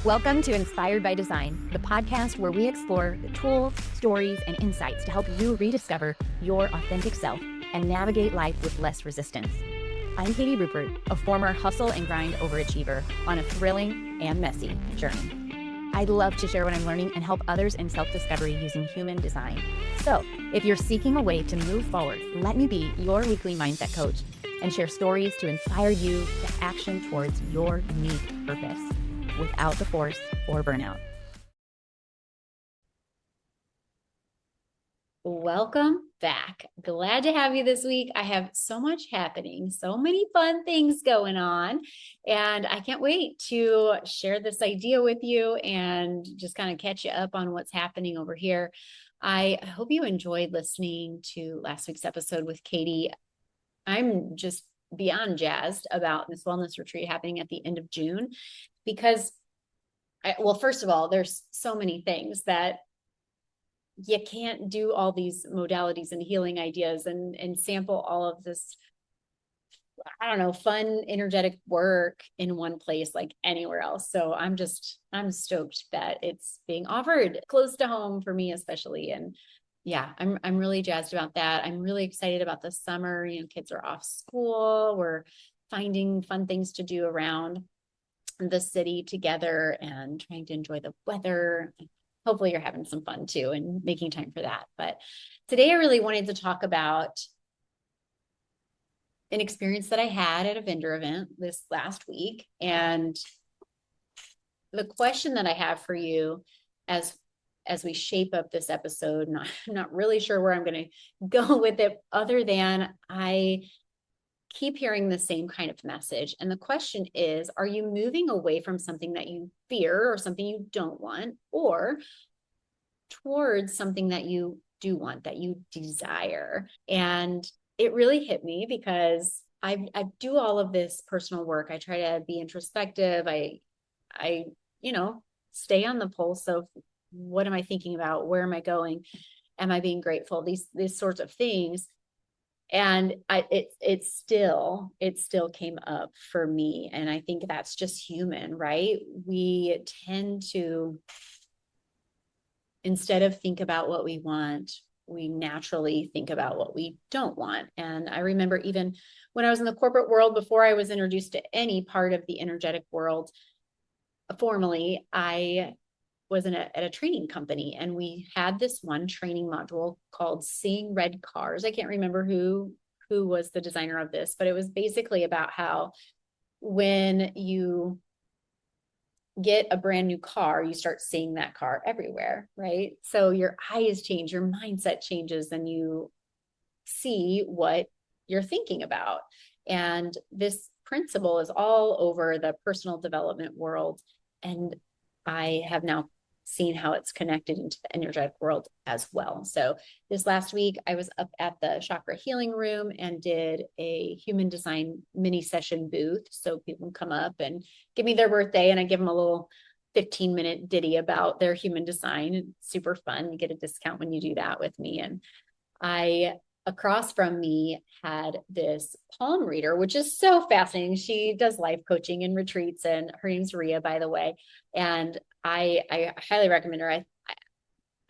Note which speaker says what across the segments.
Speaker 1: Welcome to Inspired by Design, the podcast where we explore the tools, stories, and insights to help you rediscover your authentic self and navigate life with less resistance. I'm Katie Rupert, a former hustle and grind overachiever on a thrilling and messy journey. I love to share what I'm learning and help others in self-discovery using human design. So, if you're seeking a way to move forward, let me be your weekly mindset coach and share stories to inspire you to action towards your unique purpose without the force or burnout. Welcome back. Glad to have you this week. I have so much happening, so many fun things going on, and I can't wait to share this idea with you and just kind of catch you up on what's happening over here. I hope you enjoyed listening to last week's episode with Katie. I'm just beyond jazzed about this wellness retreat happening at the end of June because, first of all, there's so many things that you can't do all these modalities and healing ideas and sample all of this, fun, energetic work in one place like anywhere else. So I'm stoked that it's being offered close to home for me, especially. And yeah, I'm really jazzed about that. I'm really excited about the summer. Kids are off school. We're finding fun things to do around the city together and trying to enjoy the weather. Hopefully you're having some fun too and making time for that. But today I really wanted to talk about an experience that I had at a vendor event this last week. And the question that I have for you as we shape up this episode, I'm not really sure where I'm going to go with it other than I keep hearing the same kind of message. And the question is, are you moving away from something that you fear or something you don't want, or towards something that you do want, that you desire? And it really hit me because I do all of this personal work. I try to be introspective. I stay on the pulse of what am I thinking about? Where am I going? Am I being grateful? These sorts of things. And it still came up for me. And I think that's just human, right? We tend to, instead of think about what we want, we naturally think about what we don't want. And I remember even when I was in the corporate world, before I was introduced to any part of the energetic world formally, I was at a training company, and we had this one training module called Seeing Red Cars. I can't remember who was the designer of this, but it was basically about how when you get a brand new car, you start seeing that car everywhere, right? So your eyes change, your mindset changes, and you see what you're thinking about. And this principle is all over the personal development world. And I have now seen how it's connected into the energetic world as well. So this last week, I was up at the chakra healing room and did a human design mini session booth. So people can come up and give me their birthday, and I give them a little 15-minute ditty about their human design. It's super fun. You get a discount when you do that with me. And across from me had this palm reader, which is so fascinating. She does life coaching and retreats, and her name's Ria, by the way. And I highly recommend her.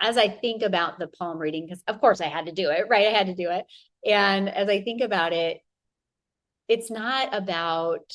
Speaker 1: As I think about the palm reading, because of course I had to do it, right? I had to do it. And as I think about it, it's not about,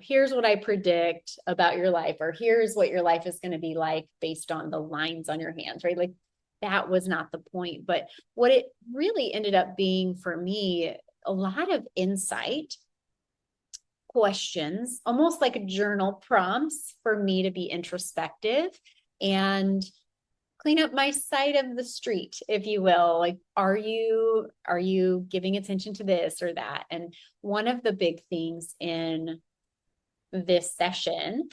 Speaker 1: here's what I predict about your life, or here's what your life is going to be like based on the lines on your hands, right? Like, that was not the point. But what it really ended up being for me, a lot of insight, questions, almost like journal prompts for me to be introspective and clean up my side of the street, if you will. Like, are you giving attention to this or that? And one of the big things in this session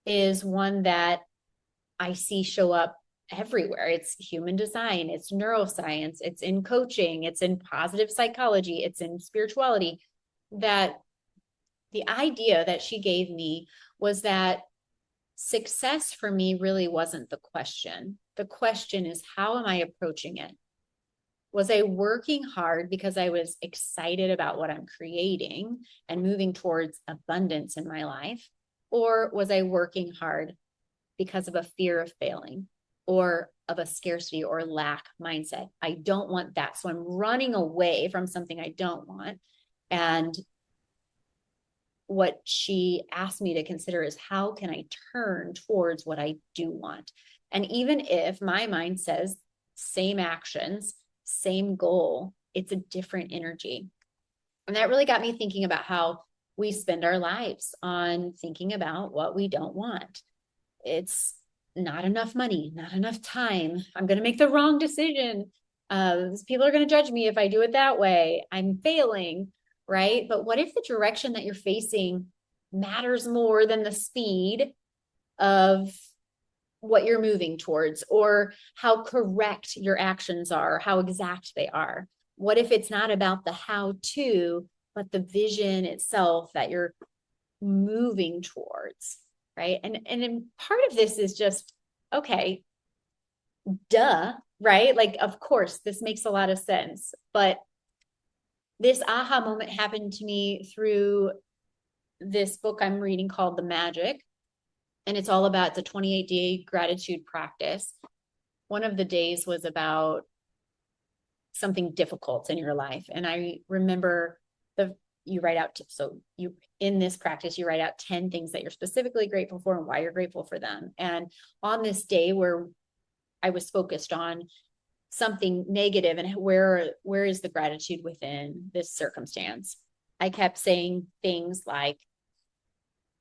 Speaker 1: is one that I see show up everywhere. It's human design, it's neuroscience, it's in coaching, it's in positive psychology, it's in spirituality. That the idea that she gave me was that success for me really wasn't the question. The question is, how am I approaching it? Was I working hard because I was excited about what I'm creating and moving towards abundance in my life? Or was I working hard because of a fear of failing or of a scarcity or lack mindset. I don't want that. So I'm running away from something I don't want. And what she asked me to consider is, how can I turn towards what I do want? And even if my mind says same actions, same goal, it's a different energy. And that really got me thinking about how we spend our lives on thinking about what we don't want. It's not enough money, not enough time. I'm going to make the wrong decision. People are going to judge me if I do it that way. I'm failing, right? But what if the direction that you're facing matters more than the speed of what you're moving towards, or how correct your actions are, how exact they are? What if it's not about the how to, but the vision itself that you're moving towards, right? And part of this is just, okay, duh, right? Like, of course, this makes a lot of sense. But this aha moment happened to me through this book I'm reading called The Magic. And it's all about the 28-day gratitude practice. One of the days was about something difficult in your life. And I remember you write out, so you, in this practice, you write out 10 things that you're specifically grateful for and why you're grateful for them. And on this day where I was focused on something negative and where is the gratitude within this circumstance, I kept saying things like,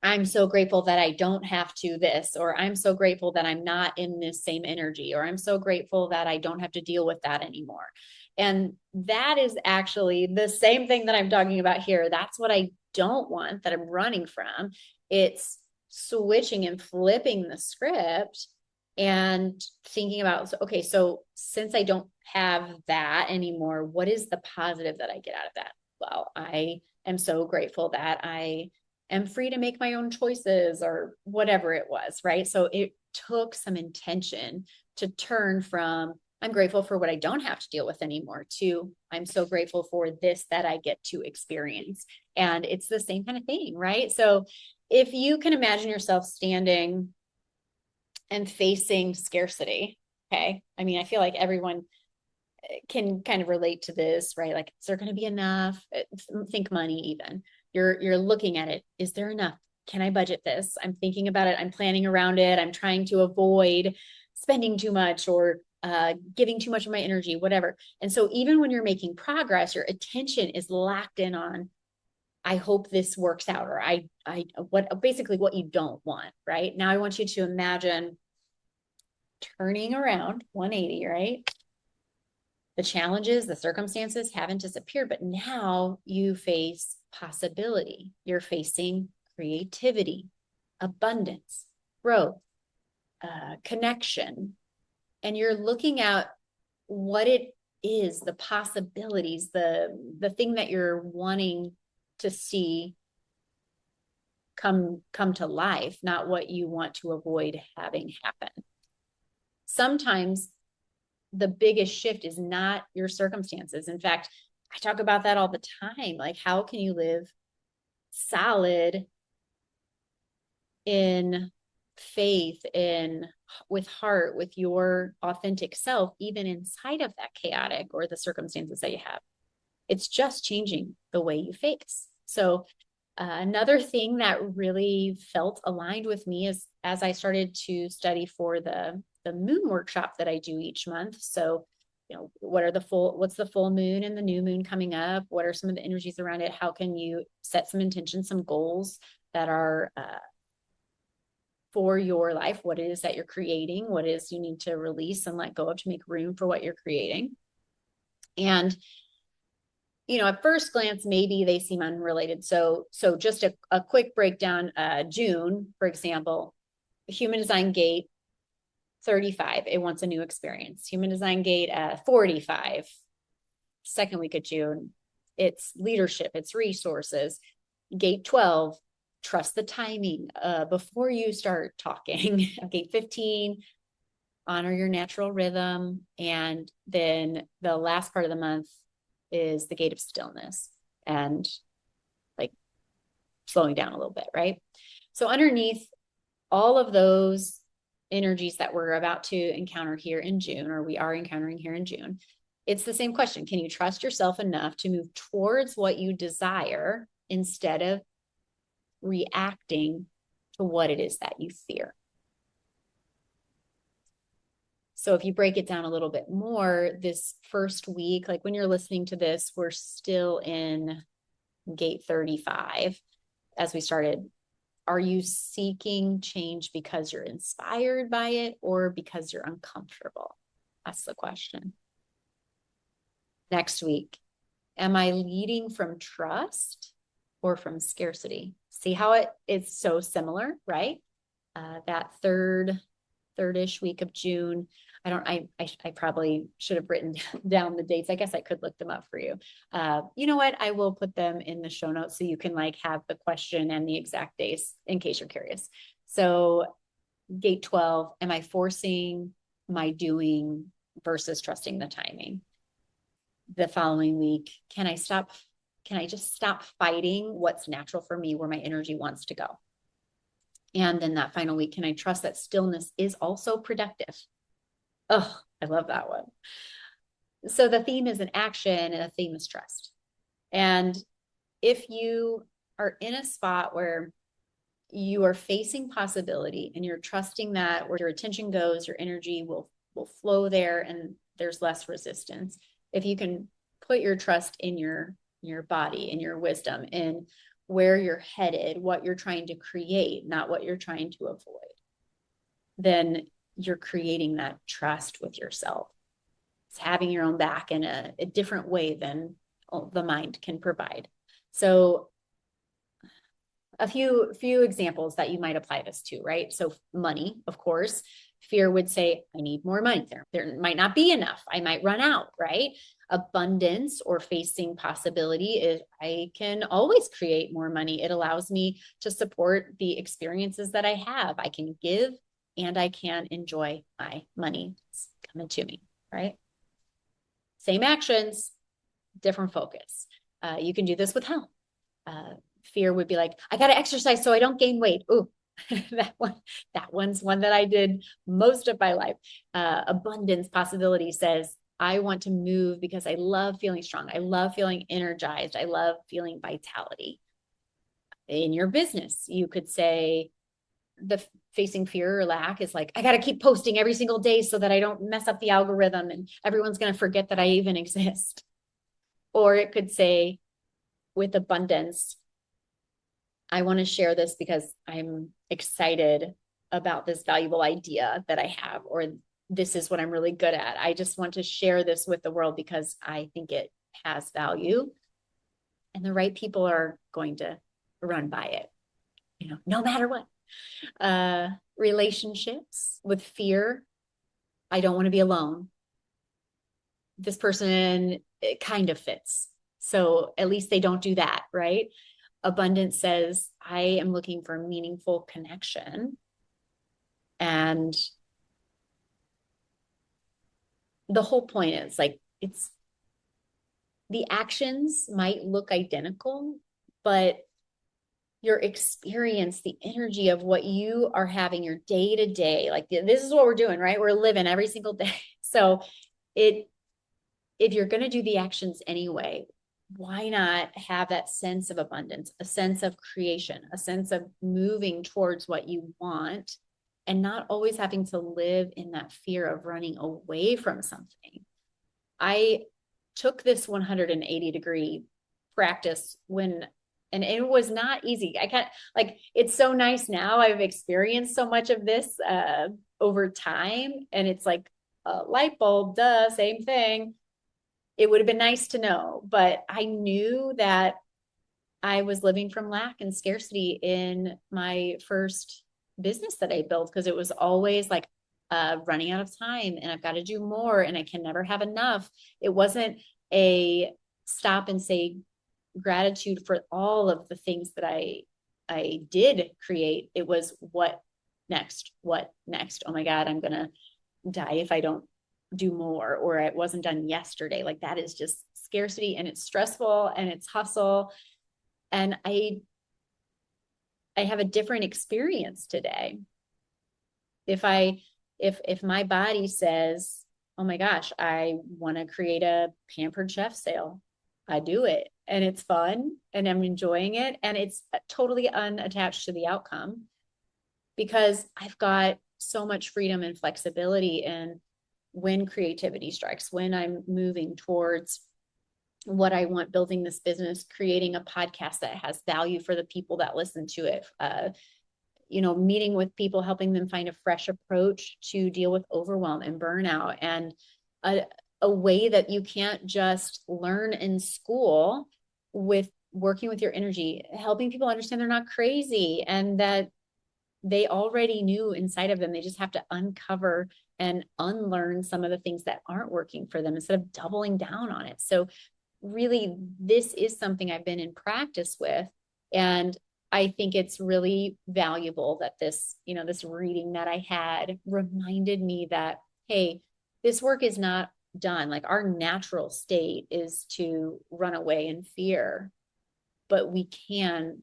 Speaker 1: I'm so grateful that I don't have to this, or I'm so grateful that I'm not in this same energy, or I'm so grateful that I don't have to deal with that anymore. And that is actually the same thing that I'm talking about here. That's what I don't want, that I'm running from. It's switching and flipping the script and thinking about, okay, so since I don't have that anymore, what is the positive that I get out of that? Well, I am so grateful that I am free to make my own choices, or whatever it was, right? So it took some intention to turn from, I'm grateful for what I don't have to deal with anymore, to I'm so grateful for this that I get to experience. And it's the same kind of thing, right? So if you can imagine yourself standing and facing scarcity, okay? I mean, I feel like everyone can kind of relate to this, right? Like, is there going to be enough? Think money even. You're looking at it. Is there enough? Can I budget this? I'm thinking about it. I'm planning around it. I'm trying to avoid spending too much or giving too much of my energy, whatever. And so even when you're making progress, your attention is locked in on, I hope this works out, or what basically what you don't want, right? Now I want you to imagine turning around 180, right? The challenges, the circumstances haven't disappeared, but now you face possibility. You're facing creativity, abundance, growth, connection, and you're looking at what it is, the possibilities, the thing that you're wanting to see come to life, not what you want to avoid having happen. Sometimes the biggest shift is not your circumstances. In fact, I talk about that all the time. Like, how can you live solid in faith, with heart, with your authentic self, even inside of that chaotic or the circumstances that you have? It's just changing the way you face. So another thing that really felt aligned with me is, as I started to study for the moon workshop that I do each month. So, what's the full moon and the new moon coming up? What are some of the energies around it? How can you set some intentions, some goals that are for your life? What it is that you're creating? What it is you need to release and let go of to make room for what you're creating? And at first glance, maybe they seem unrelated. So just a quick breakdown. June, for example, human design gate 35, it wants a new experience. Human design gate 45, second week of June, it's leadership, it's resources. Gate 12, trust the timing before you start talking. Gate 15, honor your natural rhythm. And then the last part of the month is the gate of stillness and like slowing down a little bit, right? So underneath all of those energies that we're about to encounter here in June, or we are encountering here in June, it's the same question. Can you trust yourself enough to move towards what you desire instead of reacting to what it is that you fear? So if you break it down a little bit more, this first week, like when you're listening to this, we're still in gate 35 as we started. Are you seeking change because you're inspired by it or because you're uncomfortable? That's the question. Next week, am I leading from trust or from scarcity? See how it's so similar, right? That third-ish week of June. I probably should have written down the dates. I guess I could look them up for you. You know what? I will put them in the show notes so you can like have the question and the exact days in case you're curious. So gate 12, am I forcing my doing versus trusting the timing? The following week, can I just stop fighting what's natural for me, where my energy wants to go? And then that final week, can I trust that stillness is also productive? Oh, I love that one. So the theme is an action and a theme is trust. And if you are in a spot where you are facing possibility and you're trusting that where your attention goes, your energy will flow there and there's less resistance. If you can put your trust in your body, in your wisdom, in where you're headed, what you're trying to create, not what you're trying to avoid, then you're creating that trust with yourself. It's having your own back in a different way than the mind can provide. So a few examples that you might apply this to, right? So money, of course. Fear would say, I need more money. There might not be enough. I might run out, right? Abundance or facing possibility is I can always create more money. It allows me to support the experiences that I have. I can give and I can enjoy my money. It's coming to me, right? Same actions, different focus. You can do this with health. Fear would be like, I got to exercise so I don't gain weight. Ooh, that one's one that I did most of my life. Abundance possibility says, I want to move because I love feeling strong. I love feeling energized. I love feeling vitality. In your business, you could say the facing fear or lack is like, I got to keep posting every single day so that I don't mess up the algorithm and everyone's going to forget that I even exist. Or it could say with abundance, I want to share this because I'm excited about this valuable idea that I have, or this is what I'm really good at. I just want to share this with the world because I think it has value. And the right people are going to run by it, no matter what. Relationships with fear. I don't want to be alone. This person, it kind of fits. So at least they don't do that, right? Abundance says, I am looking for meaningful connection. And the whole point is like, the actions might look identical, but your experience, the energy of what you are having your day to day, like this is what we're doing, right? We're living every single day. So if you're going to do the actions anyway, why not have that sense of abundance, a sense of creation, a sense of moving towards what you want and not always having to live in that fear of running away from something. I took this 180-degree practice and it was not easy. It's so nice now. I've experienced so much of this over time and it's like a light bulb, same thing. It would have been nice to know, but I knew that I was living from lack and scarcity in my first business that I built because it was always like running out of time and I've got to do more and I can never have enough. It wasn't a stop and say gratitude for all of the things that I did create. It was what next? What next? Oh my God, I'm going to die if I don't do more, or it wasn't done yesterday. Like that is just scarcity and it's stressful and it's hustle. And I have a different experience today If my body says, oh my gosh, I want to create a pampered chef sale, I do it, and it's fun and I'm enjoying it, and it's totally unattached to the outcome because I've got so much freedom and flexibility in when creativity strikes, when I'm moving towards what I want, building this business, creating a podcast that has value for the people that listen to it, meeting with people, helping them find a fresh approach to deal with overwhelm and burnout, and a way that you can't just learn in school with working with your energy, helping people understand they're not crazy and that they already knew inside of them. They just have to uncover and unlearn some of the things that aren't working for them instead of doubling down on it. So really, this is something I've been in practice with. And I think it's really valuable that this reading that I had reminded me that, hey, this work is not done. Like, our natural state is to run away in fear, but we can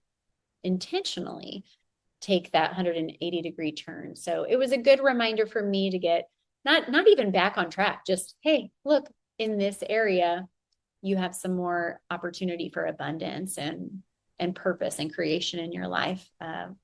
Speaker 1: intentionally take that 180-degree turn. So it was a good reminder for me to get not even back on track, just, hey, look, in this area, you have some more opportunity for abundance and purpose and creation in your life.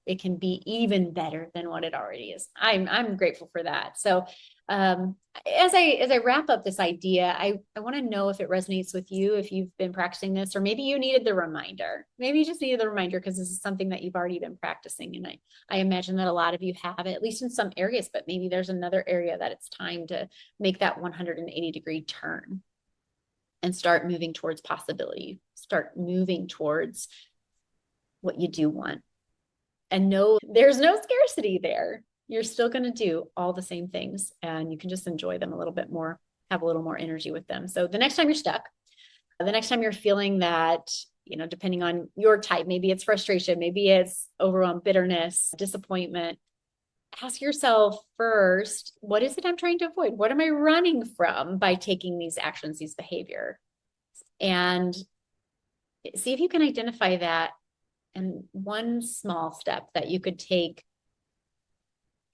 Speaker 1: It can be even better than what it already is. I'm grateful for that. So as I wrap up this idea, I want to know if it resonates with you, if you've been practicing this, or maybe you needed the reminder. Maybe you just needed the reminder because this is something that you've already been practicing. And I imagine that a lot of you have it, at least in some areas, but maybe there's another area that it's time to make that 180-degree turn and start moving towards possibility, start moving towards what you do want. And know there's no scarcity there. You're still going to do all the same things, and you can just enjoy them a little bit more, have a little more energy with them. So the next time you're stuck, the next time you're feeling that, depending on your type, maybe it's frustration, maybe it's overwhelm, bitterness, disappointment, ask yourself first, what is it I'm trying to avoid? What am I running from by taking these actions, these behavior? And see if you can identify that. And one small step that you could take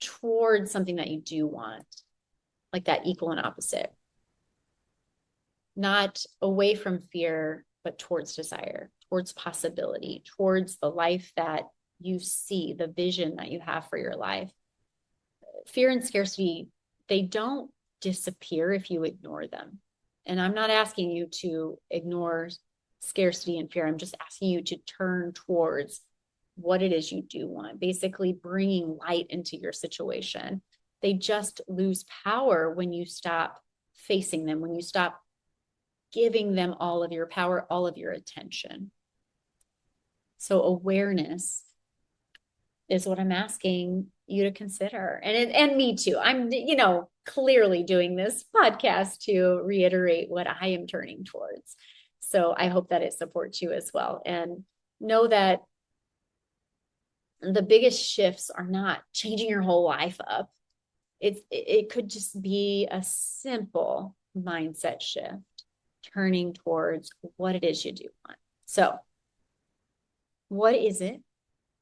Speaker 1: towards something that you do want, like that equal and opposite, not away from fear, but towards desire, towards possibility, towards the life that you see, the vision that you have for your life. Fear and scarcity, they don't disappear if you ignore them. And I'm not asking you to ignore scarcity and fear. I'm just asking you to turn towards what it is you do want, basically bringing light into your situation. They just lose power when you stop facing them, when you stop giving them all of your power, all of your attention. So awareness is what I'm asking you to consider. And me too. I'm, clearly doing this podcast to reiterate what I am turning towards. So I hope that it supports you as well. And know that the biggest shifts are not changing your whole life up. It could just be a simple mindset shift, turning towards what it is you do want. So what is it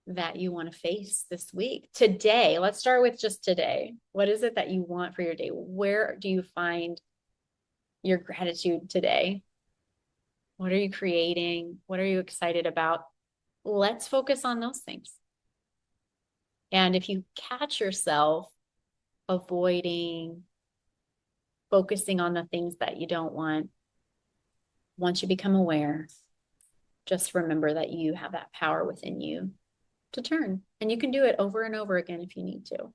Speaker 1: that you want to face this week? Today, let's start with just today. What is it that you want for your day? Where do you find your gratitude today? What are you creating? What are you excited about? Let's focus on those things. And if you catch yourself avoiding, focusing on the things that you don't want, once you become aware, just remember that you have that power within you to turn. And you can do it over and over again if you need to.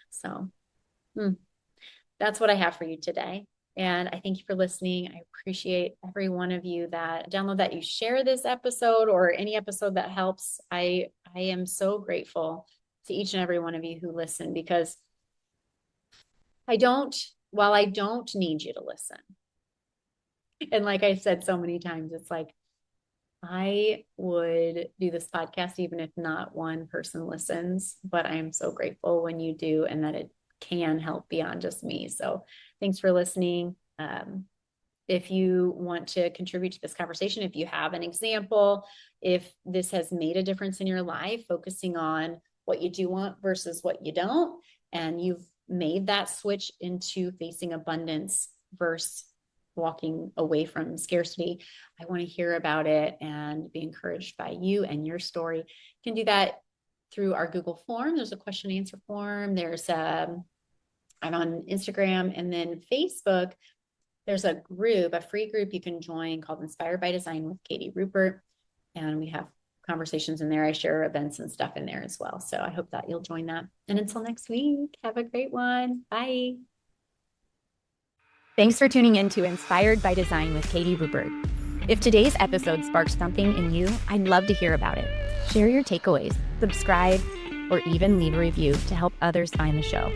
Speaker 1: So that's what I have for you today. And I thank you for listening. I appreciate every one of you that download, that you share this episode or any episode that helps. I am so grateful to each and every one of you who listen, because while I don't need you to listen, and like I said so many times, it's like, I would do this podcast even if not one person listens, but I am so grateful when you do, and that it can help beyond just me. So thanks for listening. If you want to contribute to this conversation, if you have an example, if this has made a difference in your life, focusing on what you do want versus what you don't, and you've made that switch into facing abundance versus walking away from scarcity, I want to hear about it and be encouraged by you and your story. You can do that through our Google form. There's a question and answer form. I'm on Instagram, and then Facebook. There's a free group you can join called Inspired by Design with Katie Rupert. And we have conversations in there. I share events and stuff in there as well. So I hope that you'll join that. And until next week, have a great one. Bye.
Speaker 2: Thanks for tuning in to Inspired by Design with Katie Rupert. If today's episode sparked something in you, I'd love to hear about it. Share your takeaways, subscribe, or even leave a review to help others find the show.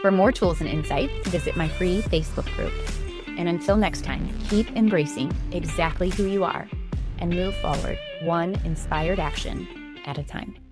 Speaker 2: For more tools and insights, visit my free Facebook group. And until next time, keep embracing exactly who you are and move forward one inspired action at a time.